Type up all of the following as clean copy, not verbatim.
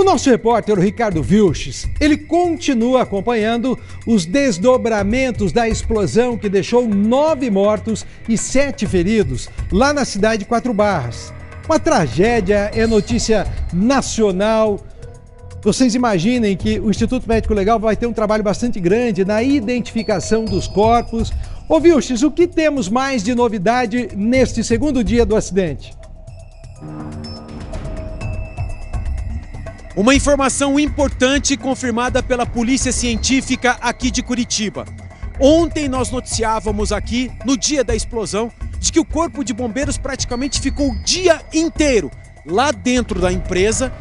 O nosso repórter, o Ricardo Vilches, ele continua acompanhando os desdobramentos da explosão que deixou 9 mortos e 7 feridos lá na cidade de Quatro Barras. Uma tragédia, é notícia nacional. Vocês imaginem que o Instituto Médico Legal vai ter um trabalho bastante grande na identificação dos corpos. Ô Vilches, o que temos mais de novidade neste segundo dia do acidente? Uma informação importante confirmada pela Polícia Científica aqui de Curitiba. Ontem nós noticiávamos aqui, no dia da explosão, de que o Corpo de Bombeiros praticamente ficou o dia inteiro lá dentro da empresa,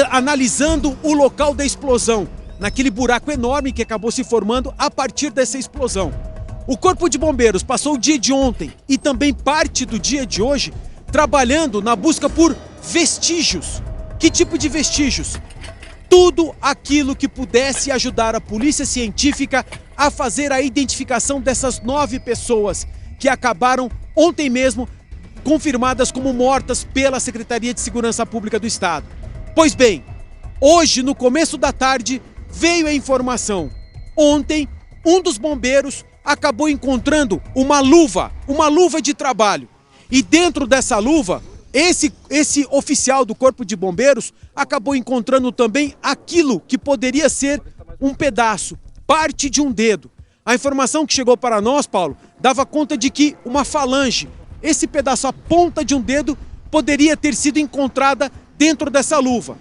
analisando o local da explosão, naquele buraco enorme que acabou se formando a partir dessa explosão. O Corpo de Bombeiros passou o dia de ontem e também parte do dia de hoje trabalhando na busca por vestígios. Que tipo de vestígios? Tudo aquilo que pudesse ajudar a Polícia Científica a fazer a identificação dessas 9 pessoas que acabaram ontem mesmo confirmadas como mortas pela Secretaria de Segurança Pública do Estado. Pois bem, hoje, no começo da tarde, veio a informação. Ontem, um dos bombeiros acabou encontrando uma luva de trabalho. E dentro dessa luva, esse oficial do Corpo de Bombeiros acabou encontrando também aquilo que poderia ser um pedaço, parte de um dedo. A informação que chegou para nós, Paulo, dava conta de que uma falange, esse pedaço, a ponta de um dedo, poderia ter sido encontrada dentro dessa luva.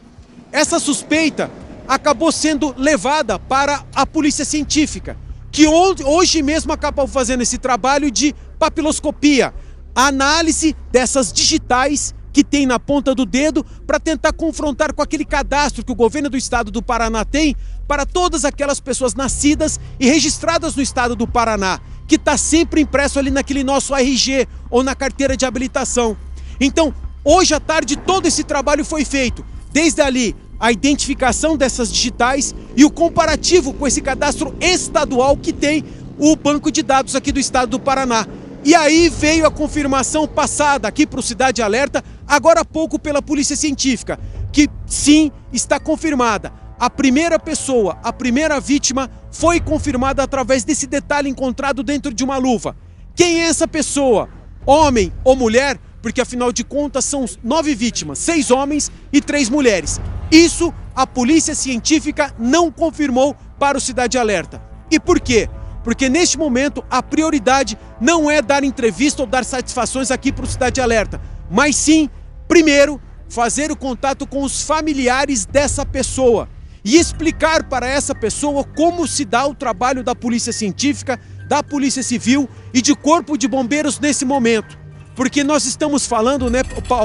Essa suspeita acabou sendo levada para a Polícia Científica, que hoje mesmo acabou fazendo esse trabalho de papiloscopia, a análise dessas digitais que tem na ponta do dedo para tentar confrontar com aquele cadastro que o governo do estado do Paraná tem para todas aquelas pessoas nascidas e registradas no estado do Paraná, que está sempre impresso ali naquele nosso RG ou na carteira de habilitação. Então, hoje à tarde todo esse trabalho foi feito, desde ali a identificação dessas digitais e o comparativo com esse cadastro estadual que tem o banco de dados aqui do estado do Paraná. E aí veio a confirmação passada aqui para o Cidade Alerta, agora há pouco pela Polícia Científica, que sim, está confirmada. A primeira pessoa, a primeira vítima foi confirmada através desse detalhe encontrado dentro de uma luva. Quem é essa pessoa? Homem ou mulher? Porque afinal de contas são 9 vítimas, 6 homens e 3 mulheres. Isso a Polícia Científica não confirmou para o Cidade Alerta. E por quê? Porque neste momento a prioridade não é dar entrevista ou dar satisfações aqui para o Cidade Alerta, mas sim, primeiro, fazer o contato com os familiares dessa pessoa e explicar para essa pessoa como se dá o trabalho da Polícia Científica, da Polícia Civil e de Corpo de Bombeiros nesse momento. Porque nós estamos falando, né,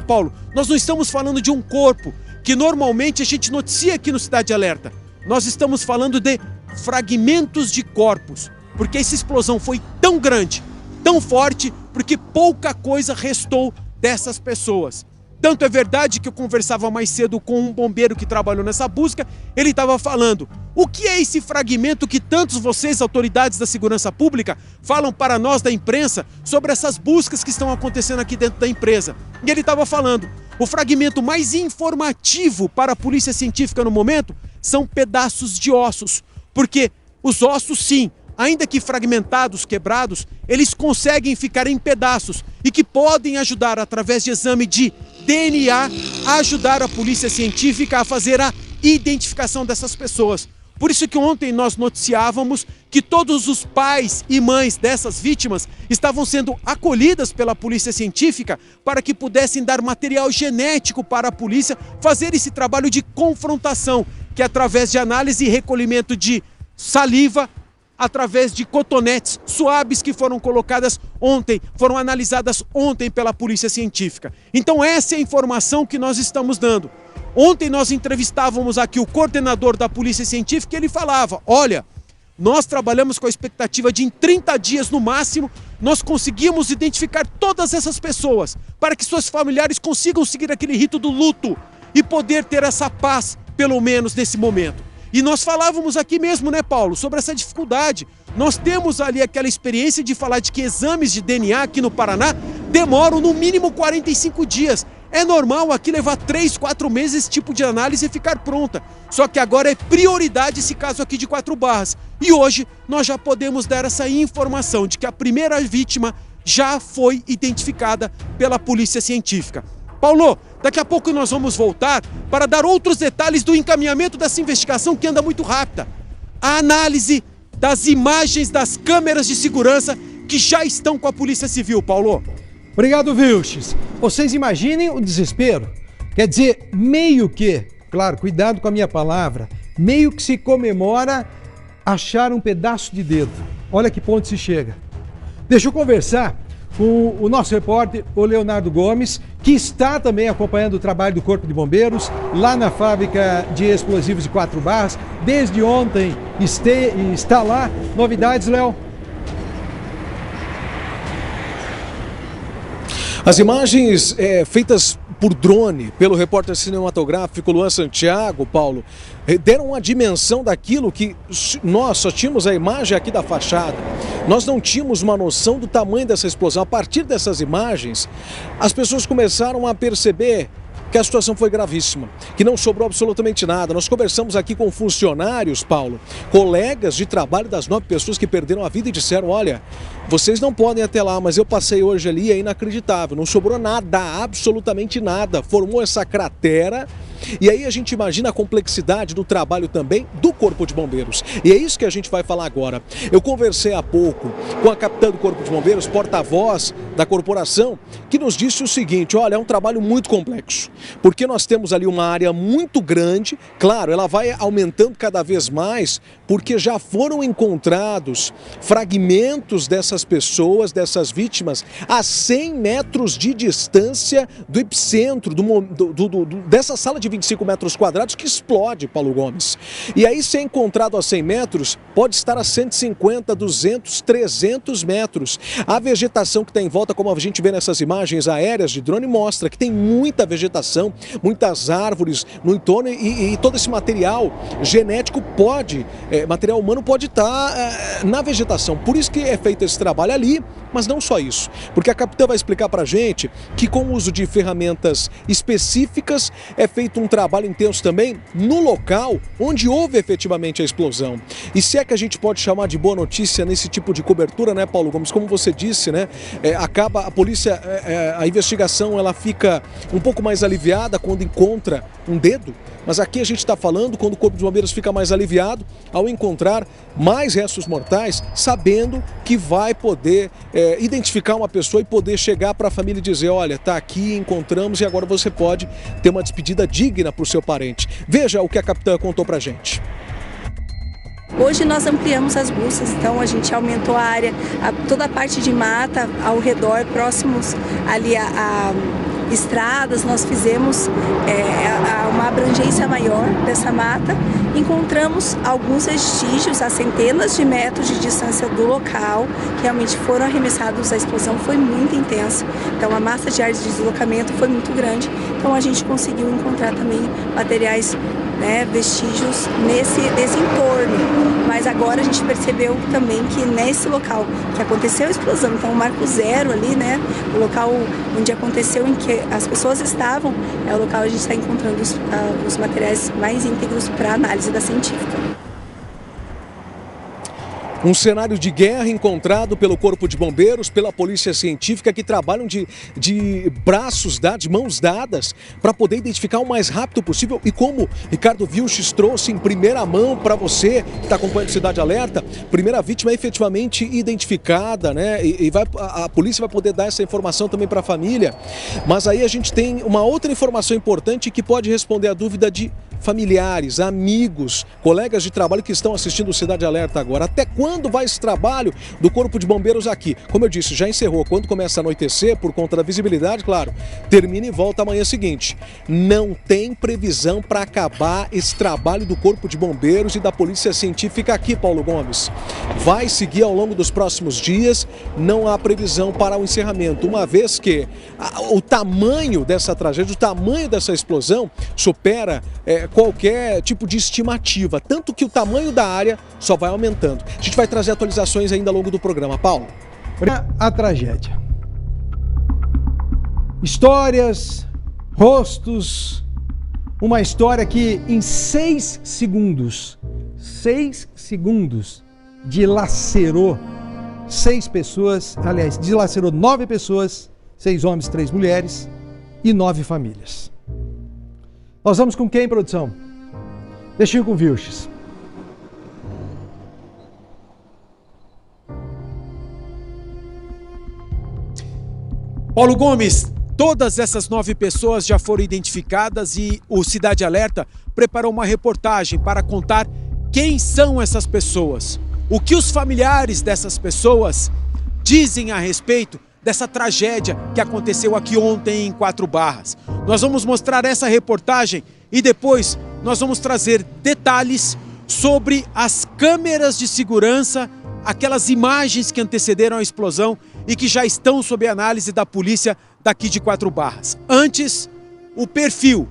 Paulo, nós não estamos falando de um corpo que normalmente a gente noticia aqui no Cidade Alerta. Nós estamos falando de fragmentos de corpos. Porque essa explosão foi tão grande, tão forte, porque pouca coisa restou dessas pessoas. Tanto é verdade que eu conversava mais cedo com um bombeiro que trabalhou nessa busca, ele estava falando, o que é esse fragmento que tantos vocês, autoridades da segurança pública, falam para nós da imprensa sobre essas buscas que estão acontecendo aqui dentro da empresa? E ele estava falando, o fragmento mais informativo para a Polícia Científica no momento são pedaços de ossos, porque os ossos sim, ainda que fragmentados, quebrados, eles conseguem ficar em pedaços e que podem ajudar, através de exame de DNA, a ajudar a Polícia Científica a fazer a identificação dessas pessoas. Por isso que ontem nós noticiávamos que todos os pais e mães dessas vítimas estavam sendo acolhidas pela Polícia Científica para que pudessem dar material genético para a polícia fazer esse trabalho de confrontação, que é através de análise e recolhimento de saliva, através de cotonetes suaves que foram colocadas ontem, foram analisadas ontem pela Polícia Científica. Então essa é a informação que nós estamos dando. Ontem nós entrevistávamos aqui o coordenador da Polícia Científica e ele falava, olha, nós trabalhamos com a expectativa de em 30 dias no máximo, nós conseguimos identificar todas essas pessoas para que seus familiares consigam seguir aquele rito do luto e poder ter essa paz, pelo menos nesse momento. E nós falávamos aqui mesmo, né, Paulo, sobre essa dificuldade. Nós temos ali aquela experiência de falar de que exames de DNA aqui no Paraná demoram no mínimo 45 dias. É normal aqui levar 3, 4 meses esse tipo de análise e ficar pronta. Só que agora é prioridade esse caso aqui de Quatro Barras. E hoje nós já podemos dar essa informação de que a primeira vítima já foi identificada pela polícia científica. Paulo, daqui a pouco nós vamos voltar para dar outros detalhes do encaminhamento dessa investigação que anda muito rápida. A análise das imagens das câmeras de segurança que já estão com a Polícia Civil, Paulo. Obrigado, Vilches. Vocês imaginem o desespero. Quer dizer, meio que, claro, cuidado com a minha palavra, meio que se comemora achar um pedaço de dedo. Olha que ponto se chega. Deixa eu conversar com o nosso repórter, o Leonardo Gomes, que está também acompanhando o trabalho do Corpo de Bombeiros lá na fábrica de explosivos de Quatro Barras. Desde ontem está lá. Novidades, Léo? As imagens feitas por drone, pelo repórter cinematográfico Luan Santiago, Paulo, deram uma dimensão daquilo que nós só tínhamos a imagem aqui da fachada. Nós não tínhamos uma noção do tamanho dessa explosão. A partir dessas imagens, as pessoas começaram a perceber que a situação foi gravíssima, que não sobrou absolutamente nada. Nós conversamos aqui com funcionários, Paulo, colegas de trabalho das 9 pessoas que perderam a vida e disseram, olha, vocês não podem ir até lá, mas eu passei hoje ali e é inacreditável, não sobrou nada, absolutamente nada, formou essa cratera. E aí a gente imagina a complexidade do trabalho também do Corpo de Bombeiros. E é isso que a gente vai falar agora. Eu conversei há pouco com a capitã do Corpo de Bombeiros, porta-voz da corporação, que nos disse o seguinte, olha, é um trabalho muito complexo, porque nós temos ali uma área muito grande, claro, ela vai aumentando cada vez mais, porque já foram encontrados fragmentos dessas pessoas, dessas vítimas, a 100 metros de distância do epicentro, dessa sala de 25 metros quadrados que explode, Paulo Gomes. E aí, se é encontrado a 100 metros, pode estar a 150, 200, 300 metros. A vegetação que está em volta, como a gente vê nessas imagens aéreas de drone, mostra que tem muita vegetação, muitas árvores no entorno e todo esse material genético material humano pode estar na vegetação. Por isso que é feito esse trabalho ali, mas não só isso. Porque a capitã vai explicar para a gente que com o uso de ferramentas específicas é feito um trabalho intenso também no local onde houve efetivamente a explosão. E se é que a gente pode chamar de boa notícia nesse tipo de cobertura, né, Paulo Gomes? Como você disse, né, acaba a polícia, a investigação, ela fica um pouco mais aliviada quando encontra um dedo, mas aqui a gente está falando quando o Corpo de Bombeiros fica mais aliviado ao encontrar mais restos mortais, sabendo que vai poder identificar uma pessoa e poder chegar para a família e dizer, olha, tá aqui, encontramos e agora você pode ter uma despedida digna para o seu parente. Veja o que a capitã contou para a gente. Hoje nós ampliamos as buscas, então a gente aumentou a área, toda a parte de mata ao redor, próximos ali a estradas, nós fizemos uma abrangência maior dessa mata. Encontramos alguns vestígios a centenas de metros de distância do local, que realmente foram arremessados, a explosão foi muito intensa, então a massa de ar de deslocamento foi muito grande, então a gente conseguiu encontrar também materiais, vestígios desse entorno. Mas agora a gente percebeu também que nesse local que aconteceu a explosão, então o marco zero ali, o local onde aconteceu, em que as pessoas estavam, é o local onde a gente está encontrando os materiais mais íntegros para análise da científica. Um cenário de guerra encontrado pelo Corpo de Bombeiros, pela Polícia Científica, que trabalham de braços dados, de mãos dadas, para poder identificar o mais rápido possível. E como Ricardo Vilches trouxe em primeira mão para você, que está acompanhando Cidade Alerta, primeira vítima é efetivamente identificada, né? E a polícia vai poder dar essa informação também para a família. Mas aí a gente tem uma outra informação importante que pode responder a dúvida de familiares, amigos, colegas de trabalho que estão assistindo o Cidade Alerta agora. Até quando vai esse trabalho do Corpo de Bombeiros aqui? Como eu disse, já encerrou. Quando começa a anoitecer, por conta da visibilidade, claro, termina e volta amanhã seguinte. Não tem previsão para acabar esse trabalho do Corpo de Bombeiros e da Polícia Científica aqui, Paulo Gomes. Vai seguir ao longo dos próximos dias, não há previsão para o encerramento, uma vez que o tamanho dessa tragédia, o tamanho dessa explosão supera qualquer tipo de estimativa, tanto que o tamanho da área só vai aumentando. A gente vai trazer atualizações ainda ao longo do programa. Paulo. A tragédia. Histórias, rostos, uma história que em 6 segundos, dilacerou 6 pessoas, aliás, dilacerou 9 pessoas, 6 homens, 3 mulheres e 9 famílias. Nós vamos com quem, produção? Deixa eu ir com o Vilches. Paulo Gomes, todas essas 9 pessoas já foram identificadas e o Cidade Alerta preparou uma reportagem para contar quem são essas pessoas, o que os familiares dessas pessoas dizem a respeito dessa tragédia que aconteceu aqui ontem em Quatro Barras. Nós vamos mostrar essa reportagem e depois nós vamos trazer detalhes sobre as câmeras de segurança, aquelas imagens que antecederam a explosão e que já estão sob análise da polícia daqui de Quatro Barras. Antes, o perfil.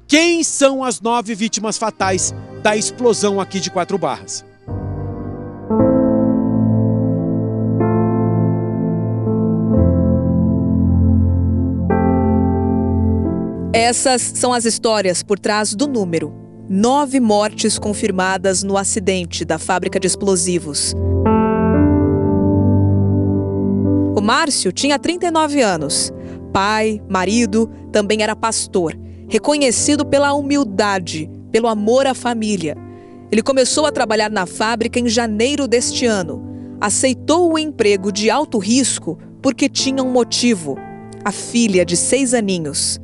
Quem são as 9 vítimas fatais da explosão aqui de Quatro Barras? Essas são as histórias por trás do número. 9 mortes confirmadas no acidente da fábrica de explosivos. O Márcio tinha 39 anos. Pai, marido, também era pastor. Reconhecido pela humildade, pelo amor à família. Ele começou a trabalhar na fábrica em janeiro deste ano. Aceitou o emprego de alto risco porque tinha um motivo: a filha de 6 aninhos.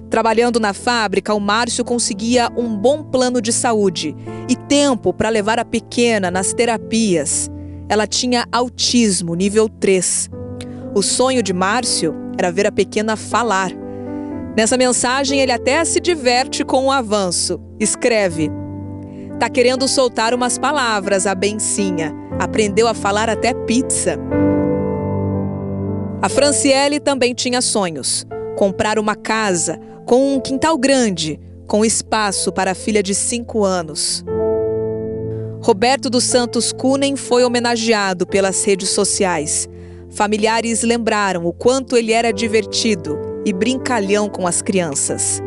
Trabalhando na fábrica, o Márcio conseguia um bom plano de saúde e tempo para levar a pequena nas terapias. Ela tinha autismo nível 3. O sonho de Márcio era ver a pequena falar. Nessa mensagem, ele até se diverte com o avanço. Escreve: "Tá querendo soltar umas palavras, a bencinha. Aprendeu a falar até pizza." A Franciele também tinha sonhos. Comprar uma casa com um quintal grande, com espaço para a filha de 5 anos. Roberto dos Santos Kunen foi homenageado pelas redes sociais. Familiares lembraram o quanto ele era divertido e brincalhão com as crianças.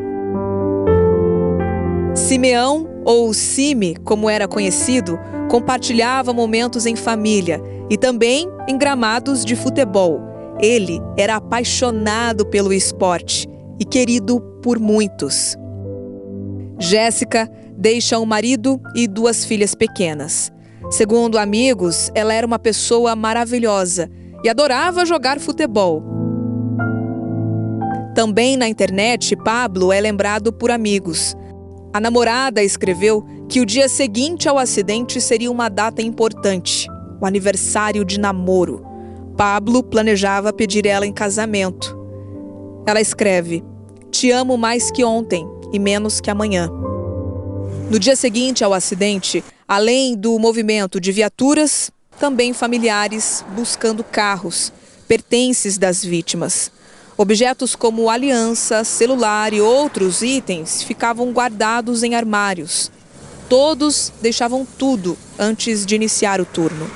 Simeão, ou Sime, como era conhecido, compartilhava momentos em família e também em gramados de futebol. Ele era apaixonado pelo esporte e querido por muitos. Jéssica deixa um marido e 2 filhas pequenas. Segundo amigos, ela era uma pessoa maravilhosa e adorava jogar futebol. Também na internet, Pablo é lembrado por amigos. A namorada escreveu que o dia seguinte ao acidente seria uma data importante, o aniversário de namoro. Pablo planejava pedir ela em casamento. Ela escreve: "Te amo mais que ontem e menos que amanhã." No dia seguinte ao acidente, além do movimento de viaturas, também familiares buscando carros, pertences das vítimas. Objetos como aliança, celular e outros itens ficavam guardados em armários. Todos deixavam tudo antes de iniciar o turno.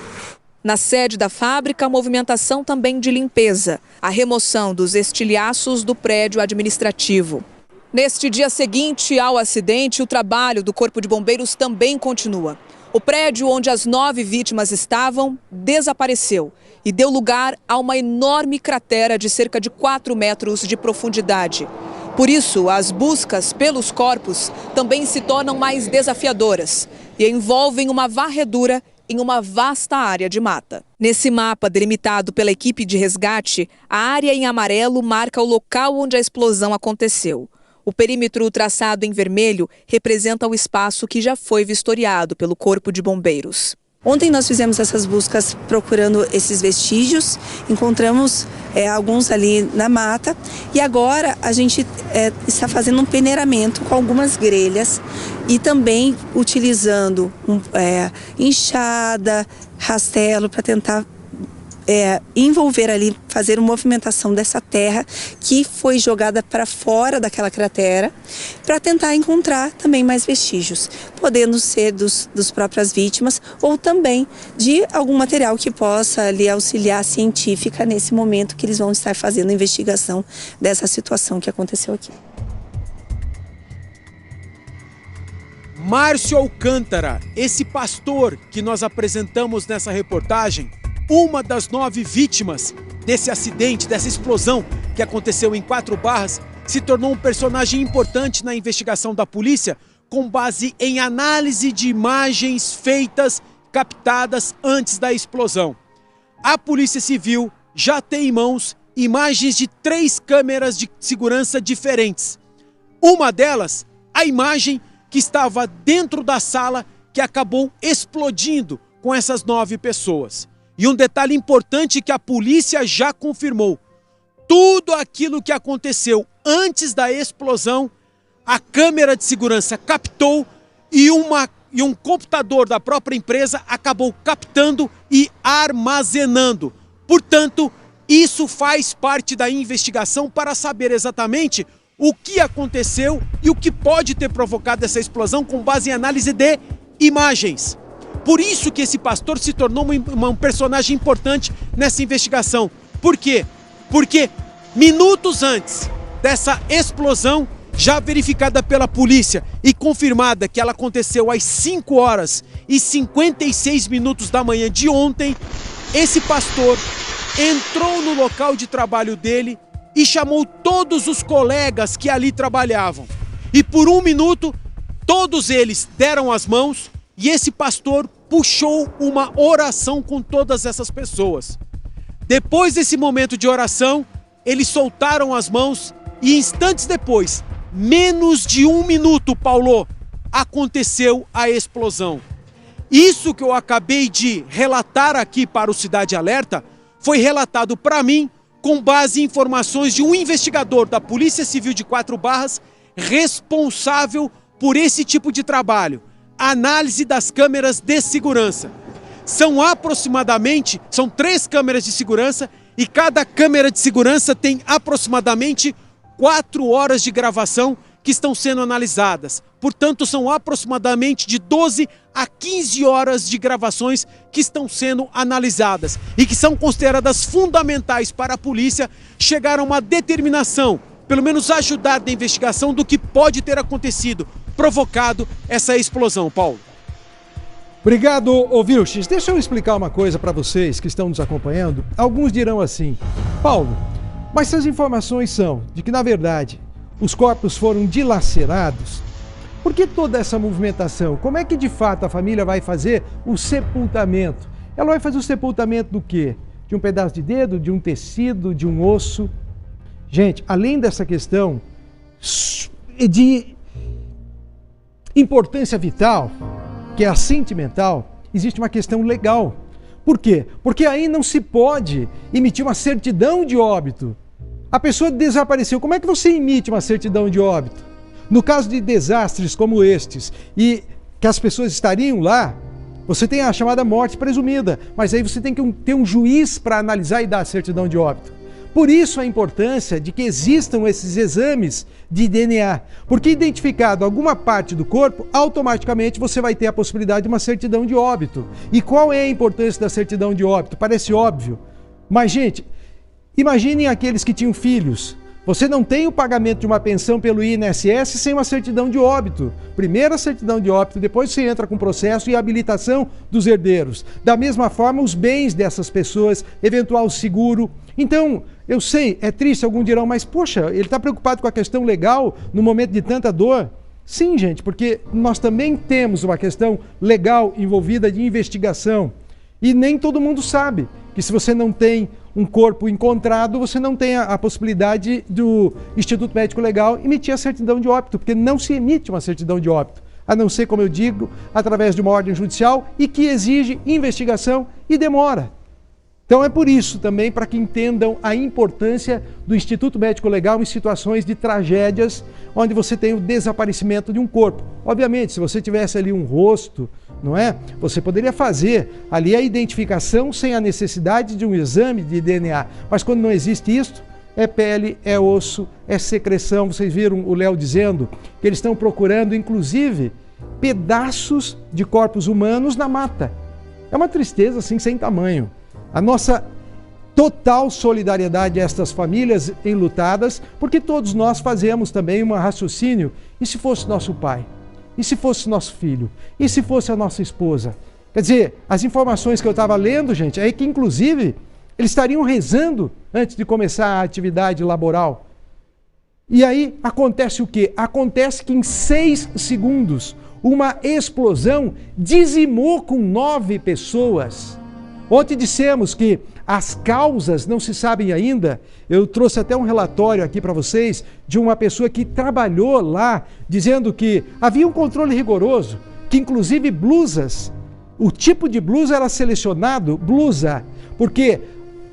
Na sede da fábrica, a movimentação também de limpeza, a remoção dos estilhaços do prédio administrativo. Neste dia seguinte ao acidente, o trabalho do Corpo de Bombeiros também continua. O prédio onde as 9 vítimas estavam desapareceu e deu lugar a uma enorme cratera de cerca de 4 metros de profundidade. Por isso, as buscas pelos corpos também se tornam mais desafiadoras e envolvem uma varredura em uma vasta área de mata. Nesse mapa delimitado pela equipe de resgate, a área em amarelo marca o local onde a explosão aconteceu. O perímetro traçado em vermelho representa o espaço que já foi vistoriado pelo Corpo de Bombeiros. Ontem nós fizemos essas buscas procurando esses vestígios, encontramos alguns ali na mata e agora a gente está fazendo um peneiramento com algumas grelhas e também utilizando enxada, rastelo para tentar envolver ali, fazer uma movimentação dessa terra que foi jogada para fora daquela cratera, para tentar encontrar também mais vestígios, podendo ser dos próprias vítimas ou também de algum material que possa ali auxiliar a científica nesse momento que eles vão estar fazendo a investigação dessa situação que aconteceu aqui. Márcio Alcântara, esse pastor que nós apresentamos nessa reportagem, uma das 9 vítimas desse acidente, dessa explosão que aconteceu em 4 Barras, se tornou um personagem importante na investigação da polícia com base em análise de imagens feitas, captadas antes da explosão. A Polícia Civil já tem em mãos imagens de 3 câmeras de segurança diferentes. Uma delas, a imagem que estava dentro da sala que acabou explodindo com essas 9 pessoas. E um detalhe importante que a polícia já confirmou: tudo aquilo que aconteceu antes da explosão, a câmera de segurança captou e um computador da própria empresa acabou captando e armazenando. Portanto, isso faz parte da investigação para saber exatamente o que aconteceu e o que pode ter provocado essa explosão com base em análise de imagens. Por isso que esse pastor se tornou um personagem importante nessa investigação. Por quê? Porque minutos antes dessa explosão, já verificada pela polícia e confirmada que ela aconteceu às 5h56 da manhã de ontem, esse pastor entrou no local de trabalho dele e chamou todos os colegas que ali trabalhavam. E por 1 minuto, todos eles deram as mãos e esse pastor puxou uma oração com todas essas pessoas. Depois desse momento de oração, eles soltaram as mãos e instantes depois, menos de 1 minuto, Paulo, aconteceu a explosão. Isso que eu acabei de relatar aqui para o Cidade Alerta foi relatado para mim com base em informações de um investigador da Polícia Civil de 4 Barras responsável por esse tipo de trabalho, análise das câmeras de segurança. São 3 câmeras de segurança e cada câmera de segurança tem aproximadamente 4 horas de gravação que estão sendo analisadas. Portanto, são aproximadamente de 12 a 15 horas de gravações que estão sendo analisadas e que são consideradas fundamentais para a polícia chegar a uma determinação, pelo menos ajudar na investigação do que pode ter acontecido, provocado essa explosão, Paulo. Obrigado, Vilches. Deixa eu explicar uma coisa para vocês que estão nos acompanhando. Alguns dirão assim: Paulo, mas se as informações são de que, na verdade, os corpos foram dilacerados, por que toda essa movimentação? Como é que, de fato, a família vai fazer o sepultamento? Ela vai fazer o sepultamento do quê? De um pedaço de dedo, de um tecido, de um osso? Gente, além dessa questão de importância vital, que é a sentimental, existe uma questão legal. Por quê? Porque aí não se pode emitir uma certidão de óbito. A pessoa desapareceu. Como é que você emite uma certidão de óbito? No caso de desastres como estes, e que as pessoas estariam lá, você tem a chamada morte presumida, mas aí você tem que ter um juiz para analisar e dar a certidão de óbito. Por isso a importância de que existam esses exames de DNA, porque identificado alguma parte do corpo, automaticamente você vai ter a possibilidade de uma certidão de óbito. E qual é a importância da certidão de óbito? Parece óbvio, mas gente, imaginem aqueles que tinham filhos. Você não tem o pagamento de uma pensão pelo INSS sem uma certidão de óbito. Primeiro a certidão de óbito, depois você entra com o processo e a habilitação dos herdeiros. Da mesma forma, os bens dessas pessoas, eventual seguro. Então, eu sei, é triste, alguns dirão, mas poxa, ele está preocupado com a questão legal no momento de tanta dor? Sim, gente, porque nós também temos uma questão legal envolvida de investigação. E nem todo mundo sabe que se você não tem um corpo encontrado, você não tem a possibilidade do Instituto Médico Legal emitir a certidão de óbito, porque não se emite uma certidão de óbito, a não ser, como eu digo, através de uma ordem judicial e que exige investigação e demora. Então é por isso também, para que entendam a importância do Instituto Médico Legal em situações de tragédias, onde você tem o desaparecimento de um corpo. Obviamente, se você tivesse ali um rosto, não é? Você poderia fazer ali a identificação sem a necessidade de um exame de DNA, mas quando não existe isso, é pele, é osso, é secreção. Vocês viram o Léo dizendo que eles estão procurando, inclusive, pedaços de corpos humanos na mata. É uma tristeza assim sem tamanho. A nossa total solidariedade a estas famílias enlutadas, porque todos nós fazemos também um raciocínio: e se fosse nosso pai? E se fosse nosso filho? E se fosse a nossa esposa? Quer dizer, as informações que eu estava lendo, gente, é que inclusive eles estariam rezando antes de começar a atividade laboral. E aí acontece o quê? Acontece que em 6 segundos uma explosão dizimou com 9 pessoas. Ontem dissemos que as causas não se sabem ainda. Eu trouxe até um relatório aqui para vocês de uma pessoa que trabalhou lá, dizendo que havia um controle rigoroso, que inclusive blusas, o tipo de blusa era selecionado, blusa, porque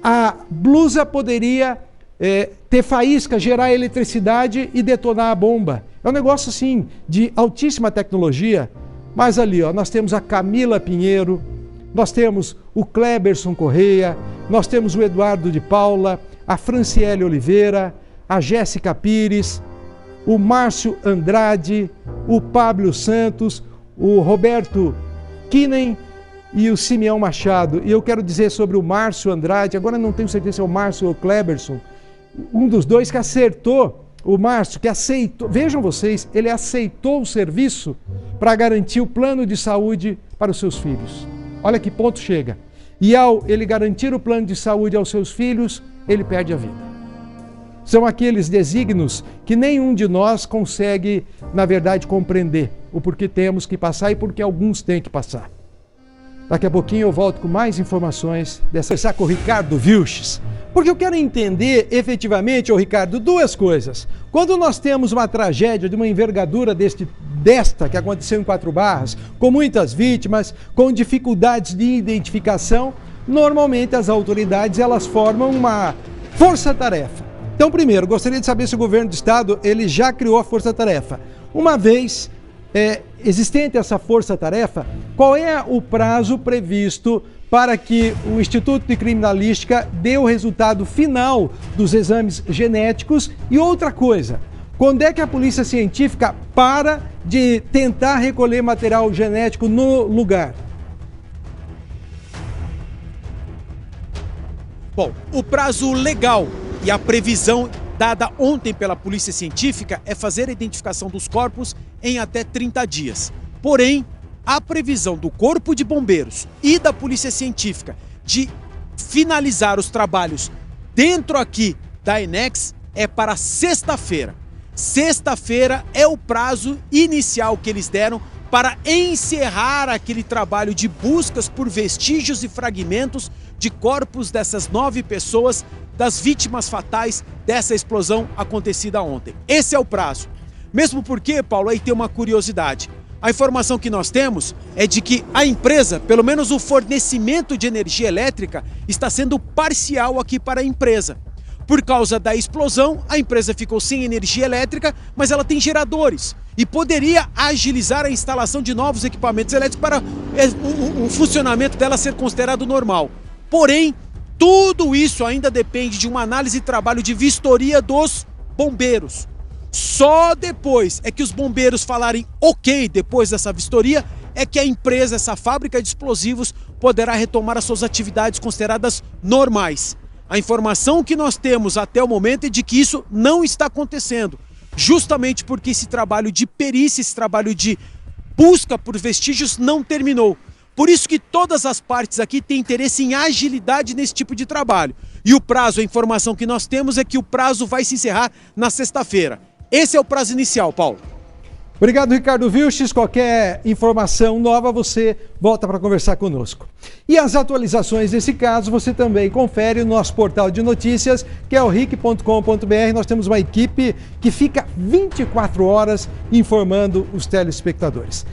a blusa poderia ter faísca, gerar eletricidade e detonar a bomba. É um negócio assim de altíssima tecnologia. Mas ali, ó, nós temos a Camila Pinheiro, nós temos o Cleberson Correia, nós temos o Eduardo de Paula, a Franciele Oliveira, a Jéssica Pires, o Márcio Andrade, o Pablo Santos, o Roberto Kinen e o Simeão Machado. E eu quero dizer sobre o Márcio Andrade, agora não tenho certeza se é o Márcio ou o Cleberson, um dos dois que acertou, o Márcio, que aceitou, vejam vocês, ele aceitou o serviço para garantir o plano de saúde para os seus filhos. Olha que ponto chega. E ao ele garantir o plano de saúde aos seus filhos, ele perde a vida. São aqueles desígnios que nenhum de nós consegue, na verdade, compreender o porquê temos que passar e porque alguns têm que passar. Daqui a pouquinho eu volto com mais informações dessa com o Ricardo Vilches. Porque eu quero entender efetivamente, Ricardo, duas coisas. Quando nós temos uma tragédia de uma envergadura desta que aconteceu em Quatro Barras, com muitas vítimas, com dificuldades de identificação, normalmente as autoridades elas formam uma força-tarefa. Então, primeiro, gostaria de saber se o governo do estado ele já criou a força-tarefa. Uma vez existente essa força-tarefa, qual é o prazo previsto para que o Instituto de Criminalística dê o resultado final dos exames genéticos? E outra coisa, quando é que a Polícia Científica para de tentar recolher material genético no lugar? Bom, o prazo legal e a previsão dada ontem pela Polícia Científica é fazer a identificação dos corpos em até 30 dias. Porém, a previsão do Corpo de Bombeiros e da Polícia Científica de finalizar os trabalhos dentro aqui da Enex é para sexta-feira. Sexta-feira é o prazo inicial que eles deram para encerrar aquele trabalho de buscas por vestígios e fragmentos de corpos dessas 9 pessoas, das vítimas fatais dessa explosão acontecida ontem. Esse é o prazo. Mesmo porque, Paulo, aí tem uma curiosidade. A informação que nós temos é de que a empresa, pelo menos o fornecimento de energia elétrica, está sendo parcial aqui para a empresa. Por causa da explosão, a empresa ficou sem energia elétrica, mas ela tem geradores e poderia agilizar a instalação de novos equipamentos elétricos para o funcionamento dela ser considerado normal. Porém, tudo isso ainda depende de uma análise e trabalho de vistoria dos bombeiros. Só depois é que os bombeiros falarem ok, depois dessa vistoria, é que a empresa, essa fábrica de explosivos, poderá retomar as suas atividades consideradas normais. A informação que nós temos até o momento é de que isso não está acontecendo, justamente porque esse trabalho de perícia, esse trabalho de busca por vestígios não terminou. Por isso que todas as partes aqui têm interesse em agilidade nesse tipo de trabalho. E o prazo, a informação que nós temos é que o prazo vai se encerrar na sexta-feira. Esse é o prazo inicial, Paulo. Obrigado, Ricardo Vilches. Qualquer informação nova, você volta para conversar conosco. E as atualizações desse caso, você também confere no nosso portal de notícias, que é o ric.com.br. Nós temos uma equipe que fica 24 horas informando os telespectadores.